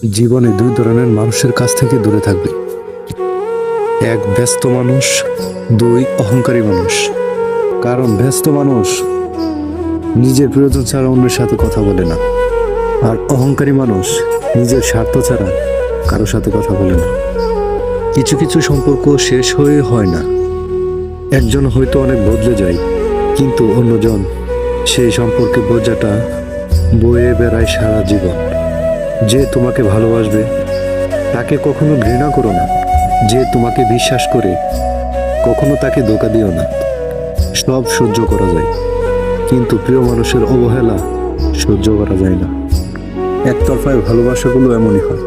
জীবনে দুই ধরনের মানুষের কাছ থেকে দূরে থাকবে। এক, ব্যস্ত মানুষ। দুই, অহংকারী মানুষ। কারণ ব্যস্ত মানুষ নিজের প্রয়োজন ছাড়া অন্যের সাথে কথা বলে না, আর অহংকারী মানুষ নিজের স্বার্থ ছাড়া কারোর সাথে কথা বলে না। কিছু কিছু সম্পর্ক শেষ হয়ে হয় না। একজন হয়তো অনেক বদলে যায়, কিন্তু অন্যজন সেই সম্পর্কে বোঝাটা বয়ে বেড়ায় সারা জীবন। যে তোমাকে ভালোবাসবে তাকে কখনো ঘৃণা করো না। যে তোমাকে বিশ্বাস করে কখনো তাকে ধোঁকা দিও না। সব সহ্য করা যায়, কিন্তু প্রিয় মানুষের অবহেলা সহ্য করা যায় না। একতরফায় ভালোবাসাগুলো এমনই হয়।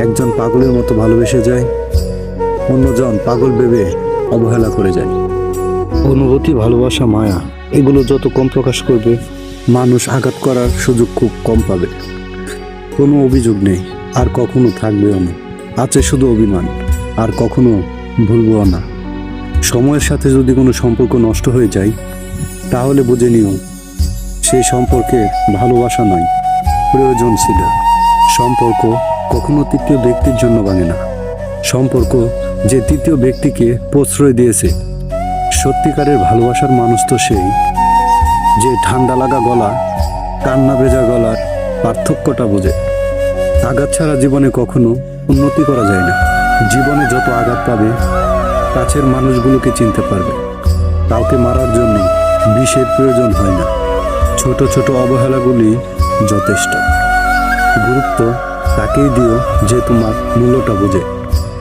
একজন পাগলের মতো ভালোবেসে যায়, অন্যজন পাগল ভেবে অবহেলা করে যায়। অনুভূতি, ভালোবাসা, মায়া এগুলো যত কম প্রকাশ করবে, মানুষ আঘাত করার সুযোগ খুব কম পাবে। কোনো অভিযোগ নেই, আর কখনো থাকবেও না। আছে শুধু অভিমান, আর কখনো ভুলবও না। সময়ের সাথে যদি কোনো সম্পর্ক নষ্ট হয়ে যায়, তাহলে বুঝে নিও সেই সম্পর্কে ভালোবাসা নয়, প্রয়োজন ছিল। সম্পর্ক কখনো তৃতীয় ব্যক্তির জন্য বানে না। সম্পর্ক যে তৃতীয় ব্যক্তিকে প্রশ্রয় দিয়েছে। সত্যিকারের ভালোবাসার মানুষ তো সেই, যে ঠান্ডা লাগা গলা, কান্না ভেজা গলার পার্থক্যটা বোঝে। আঘাত ছাড়া জীবনে কখনো উন্নতি করা যায় না। জীবনে যত আঘাত পাবে, কাছের মানুষগুলোকে চিনতে পারবে। কাউকে মারার জন্য বিষের প্রয়োজন হয় না। ছোট ছোট অবহেলাগুলি যথেষ্ট। গুরুত্ব তাকেই দিও যে তোমার মূল্যটা বোঝে।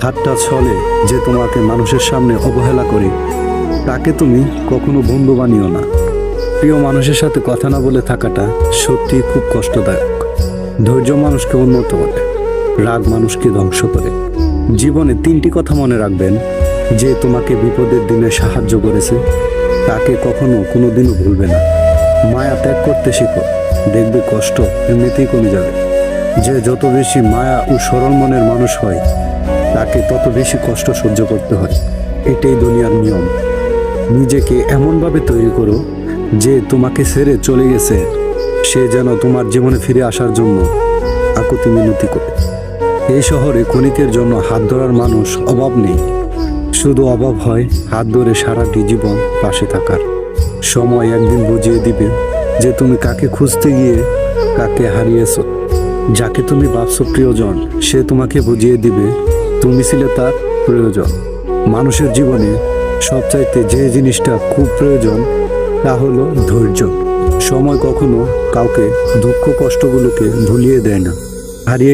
ঠাট্টা ছলে যে তোমাকে মানুষের সামনে অবহেলা করে, তাকে তুমি কখনো বন্ধু বানিও না। প্রিয় মানুষের সাথে কথা না বলে থাকাটা সত্যি খুব কষ্টদায়ক। ধৈর্য মানুষকে উন্নত করে, রাগ মানুষকে ধ্বংস করে। জীবনে 3টি কথা মনে রাখবেন। যে তোমাকে বিপদের দিনে সাহায্য করেছে, তাকে কখনো কোনোদিনও ভুলবে না। মায়া ত্যাগ করতে শেখো, দেখবে কষ্ট এমনিতেই কমে যাবে। যে যত বেশি মায়া ও সরল মনের মানুষ হয়, তাকে তত বেশি কষ্ট সহ্য করতে হয়। এটাই দুনিয়ার নিয়ম। নিজেকে এমনভাবে তৈরি করো যে তোমাকে ছেড়ে চলে গেছে সে যেন তোমার জীবনে ফিরে আসার জন্য আকুতি মিনতি করে। এই শহরে ক্ষণিকের জন্য হাত ধরার মানুষ অভাব নেই, শুধু অভাব হয় হাত ধরে সারাটি জীবন পাশে থাকার। সময় একদিন বুঝিয়ে দিবে যে তুমি কাকে খুঁজতে গিয়ে কাকে হারিয়েছো। যাকে তুমি ভাবছো প্রিয়জন, সে তোমাকে বুঝিয়ে দিবে তুমি ছিলে তার প্রয়োজন। মানুষের জীবনে সবচাইতে যে জিনিসটা খুব প্রয়োজন, তা হলো ধৈর্য। সময় কখনো কাউকে দুঃখ কষ্টগুলোকে ভুলিয়ে দেয় না। হারিয়ে